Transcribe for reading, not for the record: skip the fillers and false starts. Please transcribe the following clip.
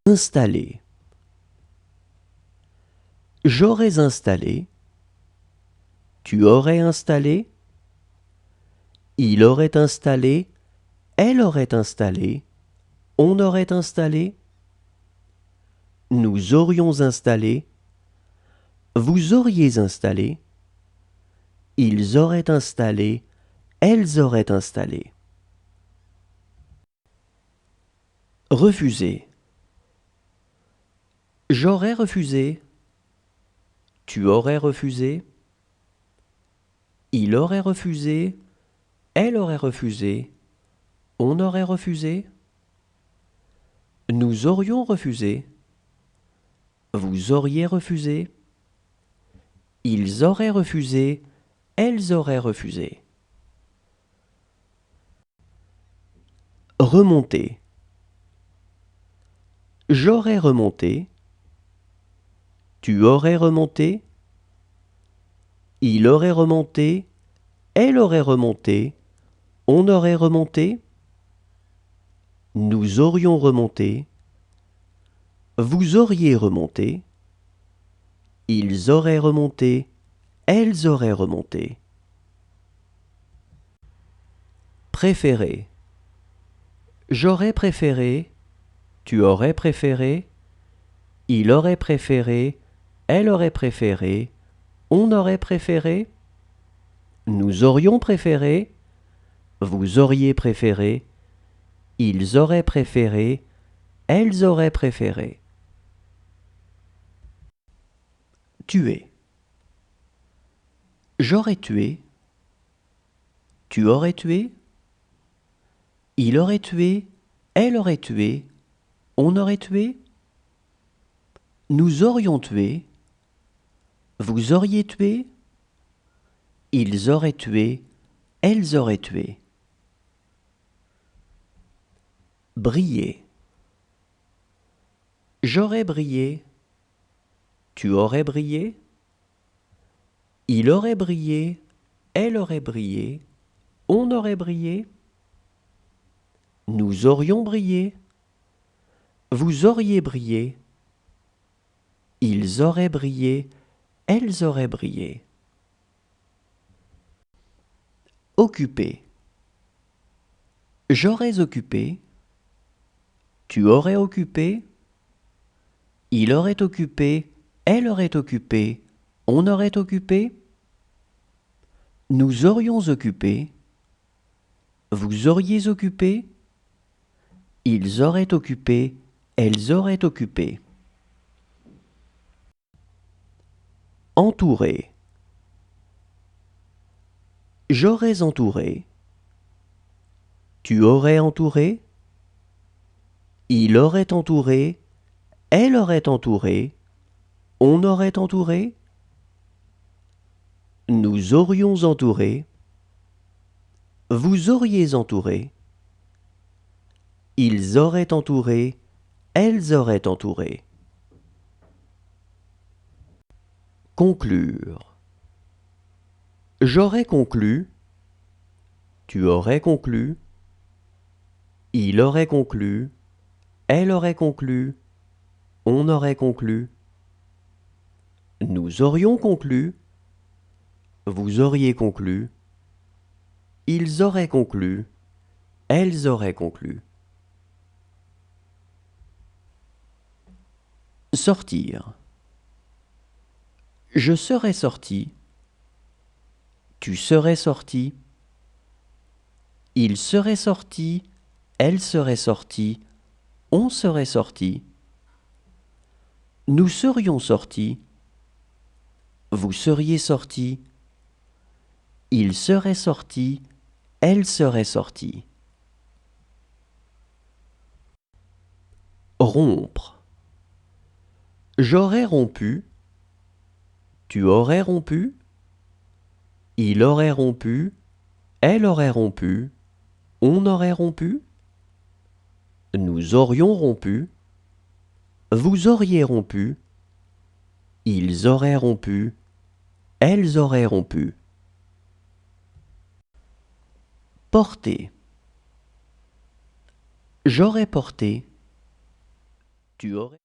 Installer. J'aurais installé. Tu aurais installé. Il aurait installé. Elle aurait installé. On aurait installé. Nous aurions installé. Vous auriez installé. Ils auraient installé. Elles auraient installé. Refuser. J'aurais refusé. Tu aurais refusé. Il aurait refusé. Elle aurait refusé. On aurait refusé. Nous aurions refusé. Vous auriez refusé. Ils auraient refusé. Elles auraient refusé. Remonter. J'aurais remonté. Tu aurais remonté. Il aurait remonté. Elle aurait remonté. On aurait remonté. Nous aurions remonté. Vous auriez remonté. Ils auraient remonté. Elles auraient remonté. Préférer. J'aurais préféré. Tu aurais préféré. Il aurait préféré. Elle aurait préféré. On aurait préféré. Nous aurions préféré. Vous auriez préféré. Ils auraient préféré. Elles auraient préféré. Tuer. J'aurais tué. Tu aurais tué. Il aurait tué. Elle aurait tué. On aurait tué. Nous aurions tué. Vous auriez tué. Ils auraient tué. Elles auraient tué. Briller. J'aurais brillé. Tu aurais brillé. Il aurait brillé. Elle aurait brillé. On aurait brillé. Nous aurions brillé. Vous auriez brillé. Ils auraient brillé. Elles auraient brillé. Occuper. J'aurais occupé. Tu aurais occupé. Il aurait occupé. Elle aurait occupé. On aurait occupé. Nous aurions occupé. Vous auriez occupé. Ils auraient occupé. Elles auraient occupé. Entourer. J'aurais entouré. Tu aurais entouré. Il aurait entouré. Elle aurait entouré. On aurait entouré. Nous aurions entouré. Vous auriez entouré. Ils auraient entouré. Elles auraient entouré. Conclure. J'aurais conclu. Tu aurais conclu. Il aurait conclu. Elle aurait conclu. On aurait conclu. Nous aurions conclu. Vous auriez conclu. Ils auraient conclu. Elles auraient conclu. Sortir. Je serais sorti. Tu serais sorti. Il serait sorti. Elle serait sortie. On serait sorti. Nous serions sortis. Vous seriez sorti. Il serait sorti. Elle serait sortie. Rompre. J'aurais rompu. Tu aurais rompu. Il aurait rompu. Elle aurait rompu. On aurait rompu. Nous aurions rompu. Vous auriez rompu. Ils auraient rompu. Elles auraient rompu. Porter. J'aurais porté. Tu aurais